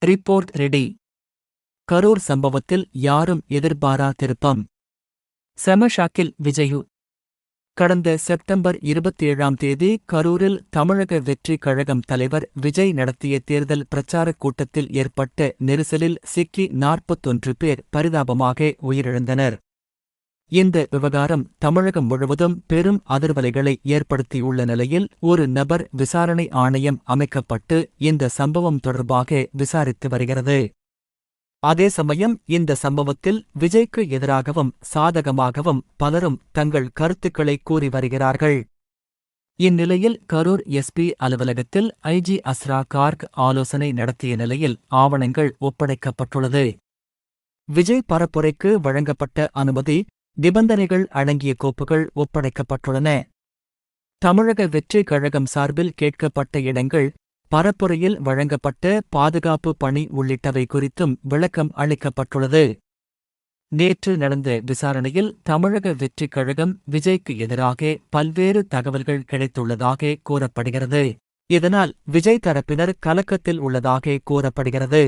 Report ready. Karur சம்பவத்தில் யாரும் எதிர்பாரா திருப்பம். செம ஷாக்கில் விஜய். கடந்த செப்டம்பர் 27ஆம் தேதி கரூரில் தமிழக வெற்றி கழகம் தலைவர் விஜய் நடத்திய தேர்தல் பிரச்சாரக் கூட்டத்தில் ஏற்பட்ட நெரிசலில் சிக்கி 41 பேர் பரிதாபமாக உயிரிழந்தனர். இந்த விவகாரம் தமிழகம் முழுவதும் பெரும் அதிர்வலைகளை ஏற்படுத்தியுள்ள நிலையில் ஒரு நபர் விசாரணை ஆணையம் அமைக்கப்பட்டு இந்த சம்பவம் தொடர்பாக விசாரித்து வருகிறது. அதே சமயம் இந்த சம்பவத்தில் விஜய்க்கு எதிராகவும் சாதகமாகவும் பலரும் தங்கள் கருத்துக்களை கூறி வருகிறார்கள். இந்நிலையில் கரூர் எஸ்பி அலுவலகத்தில் ஐஜி அஸ்ரா கார்க் ஆலோசனை நடத்திய நிலையில் ஆவணங்கள் ஒப்படைக்கப்பட்டுள்ளது. விஜய் பரப்புரைக்கு வழங்கப்பட்ட அனுமதி, நிபந்தனைகள் அடங்கிய கோப்புகள் ஒப்படைக்கப்பட்டுள்ளன. தமிழக வெற்றி கழகம் சார்பில் கேட்கப்பட்ட இடங்கள், பரப்புரையில் வழங்கப்பட்ட பாதுகாப்பு பணி உள்ளிட்டவை குறித்தும் விளக்கம் அளிக்கப்பட்டுள்ளது. நேற்று நடந்த விசாரணையில் தமிழக வெற்றி கழகம் விஜய்க்கு எதிராக பல்வேறு தகவல்கள் கிடைத்துள்ளதாக கூறப்படுகிறது. இதனால் விஜய் தரப்பினர் கலக்கத்தில் உள்ளதாக கூறப்படுகிறது.